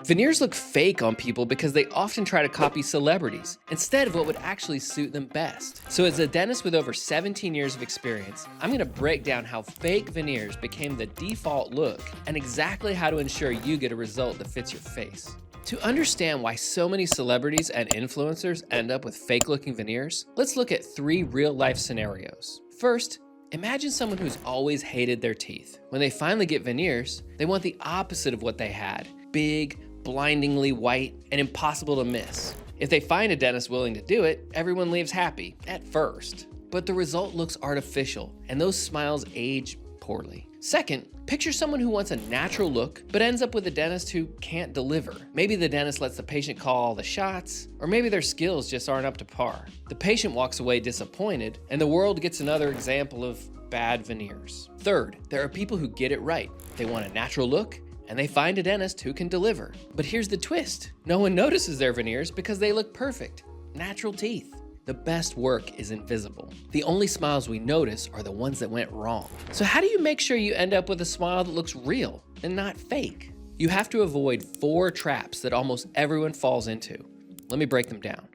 Veneers look fake on people because they often try to copy celebrities instead of what would actually suit them best. So as a dentist with over 17 years of experience, I'm going to break down how fake veneers became the default look and exactly how to ensure you get a result that fits your face. To understand why so many celebrities and influencers end up with fake-looking veneers, let's look at 3 real-life scenarios. First, imagine someone who's always hated their teeth. When they finally get veneers, they want the opposite of what they had: big, blindingly white, and impossible to miss. If they find a dentist willing to do it, everyone leaves happy, at first. But the result looks artificial, and those smiles age poorly. Second, picture someone who wants a natural look, but ends up with a dentist who can't deliver. Maybe the dentist lets the patient call all the shots, or maybe their skills just aren't up to par. The patient walks away disappointed, and the world gets another example of bad veneers. Third, there are people who get it right. They want a natural look, and they find a dentist who can deliver. But here's the twist. No one notices their veneers because they look perfect. Natural teeth. The best work is invisible. The only smiles we notice are the ones that went wrong. So how do you make sure you end up with a smile that looks real and not fake? You have to avoid 4 traps that almost everyone falls into. Let me break them down.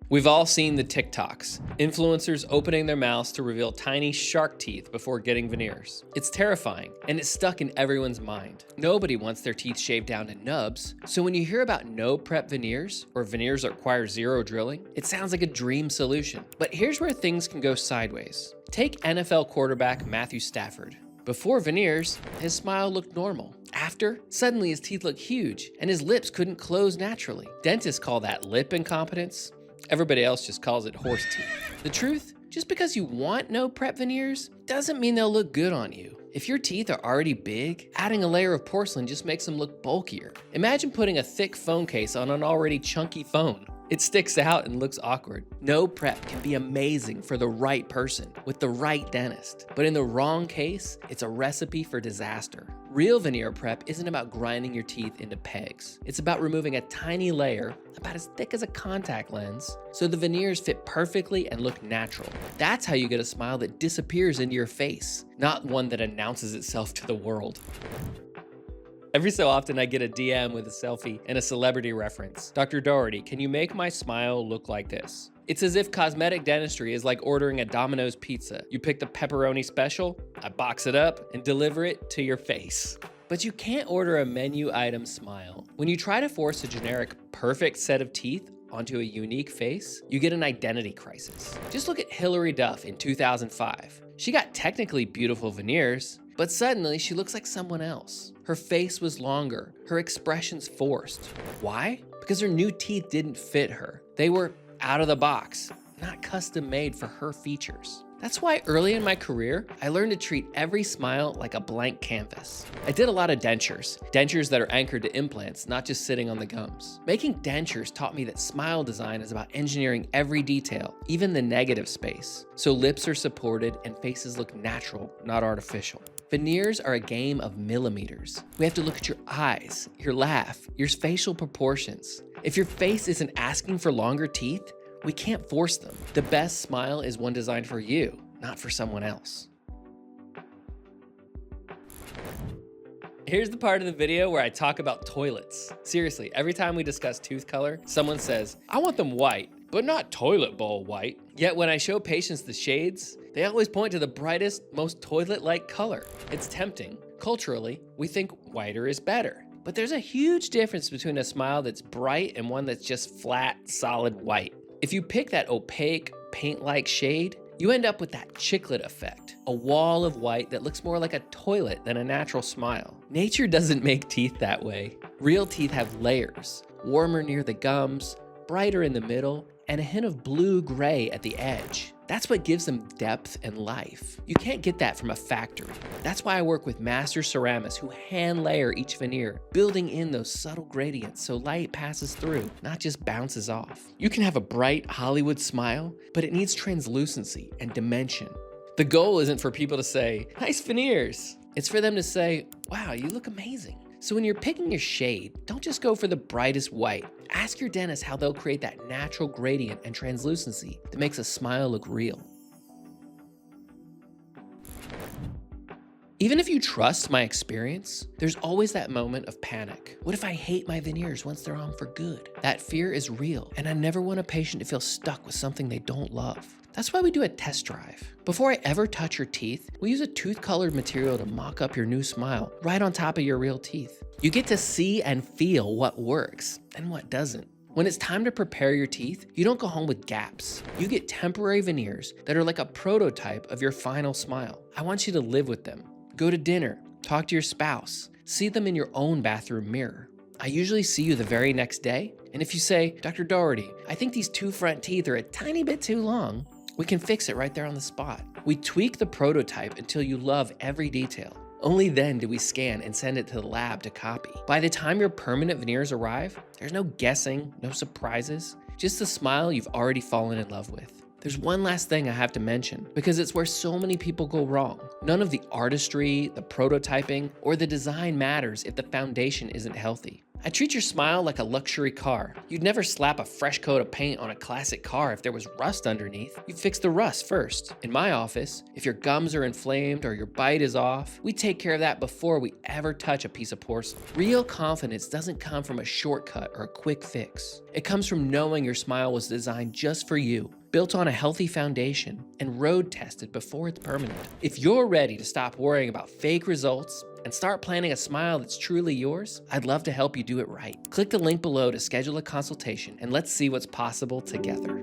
We've all seen the TikToks, influencers opening their mouths to reveal tiny shark teeth before getting veneers. It's terrifying, and it's stuck in everyone's mind. Nobody wants their teeth shaved down to nubs, so when you hear about no prep veneers, or veneers that require 0 drilling, it sounds like a dream solution. But here's where things can go sideways. Take NFL quarterback Matthew Stafford. Before veneers, his smile looked normal. After, suddenly his teeth looked huge, and his lips couldn't close naturally. Dentists call that lip incompetence. Everybody else just calls it horse teeth. The truth, just because you want no prep veneers doesn't mean they'll look good on you. If your teeth are already big, adding a layer of porcelain just makes them look bulkier. Imagine putting a thick phone case on an already chunky phone. It sticks out and looks awkward. No prep can be amazing for the right person with the right dentist, but in the wrong case, it's a recipe for disaster. Real veneer prep isn't about grinding your teeth into pegs. It's about removing a tiny layer, about as thick as a contact lens, so the veneers fit perfectly and look natural. That's how you get a smile that disappears into your face, not one that announces itself to the world. Every so often I get a DM with a selfie and a celebrity reference. Dr. Dougherty, can you make my smile look like this? It's as if cosmetic dentistry is like ordering a Domino's pizza. You pick the pepperoni special, I box it up, and deliver it to your face. But you can't order a menu item smile. When you try to force a generic perfect set of teeth onto a unique face, you get an identity crisis. Just look at Hilary Duff in 2005. She got technically beautiful veneers, but suddenly she looks like someone else. Her face was longer, her expressions forced. Why? Because her new teeth didn't fit her. They were out of the box, not custom made for her features. That's why early in my career, I learned to treat every smile like a blank canvas. I did a lot of dentures that are anchored to implants, not just sitting on the gums. Making dentures taught me that smile design is about engineering every detail, even the negative space, so lips are supported and faces look natural, not artificial. Veneers are a game of millimeters. We have to look at your eyes, your laugh, your facial proportions. If your face isn't asking for longer teeth, we can't force them. The best smile is one designed for you, not for someone else. Here's the part of the video where I talk about toilets. Seriously, every time we discuss tooth color, someone says, I want them white, but not toilet bowl white. Yet when I show patients the shades, they always point to the brightest, most toilet-like color. It's tempting. Culturally, we think whiter is better. But there's a huge difference between a smile that's bright and one that's just flat, solid white. If you pick that opaque, paint-like shade, you end up with that chiclet effect, a wall of white that looks more like a toilet than a natural smile. Nature doesn't make teeth that way. Real teeth have layers, warmer near the gums, brighter in the middle, and a hint of blue-gray at the edge. That's what gives them depth and life. You can't get that from a factory. That's why I work with master ceramists who hand layer each veneer, building in those subtle gradients so light passes through, not just bounces off. You can have a bright Hollywood smile, but it needs translucency and dimension. The goal isn't for people to say, nice veneers. It's for them to say, wow, you look amazing. So when you're picking your shade, don't just go for the brightest white. Ask your dentist how they'll create that natural gradient and translucency that makes a smile look real. Even if you trust my experience, there's always that moment of panic. What if I hate my veneers once they're on for good? That fear is real, and I never want a patient to feel stuck with something they don't love. That's why we do a test drive. Before I ever touch your teeth, we use a tooth-colored material to mock up your new smile right on top of your real teeth. You get to see and feel what works and what doesn't. When it's time to prepare your teeth, you don't go home with gaps. You get temporary veneers that are like a prototype of your final smile. I want you to live with them. Go to dinner, talk to your spouse, see them in your own bathroom mirror. I usually see you the very next day, and if you say, Dr. Dougherty, I think these 2 front teeth are a tiny bit too long, we can fix it right there on the spot. We tweak the prototype until you love every detail. Only then do we scan and send it to the lab to copy. By the time your permanent veneers arrive, there's no guessing, no surprises, just the smile you've already fallen in love with. There's one last thing I have to mention, because it's where so many people go wrong. None of the artistry, the prototyping, or the design matters if the foundation isn't healthy. I treat your smile like a luxury car. You'd never slap a fresh coat of paint on a classic car if there was rust underneath. You'd fix the rust first. In my office, if your gums are inflamed or your bite is off, we take care of that before we ever touch a piece of porcelain. Real confidence doesn't come from a shortcut or a quick fix. It comes from knowing your smile was designed just for you, built on a healthy foundation, and road tested before it's permanent. If you're ready to stop worrying about fake results and start planning a smile that's truly yours, I'd love to help you do it right. Click the link below to schedule a consultation, and let's see what's possible together.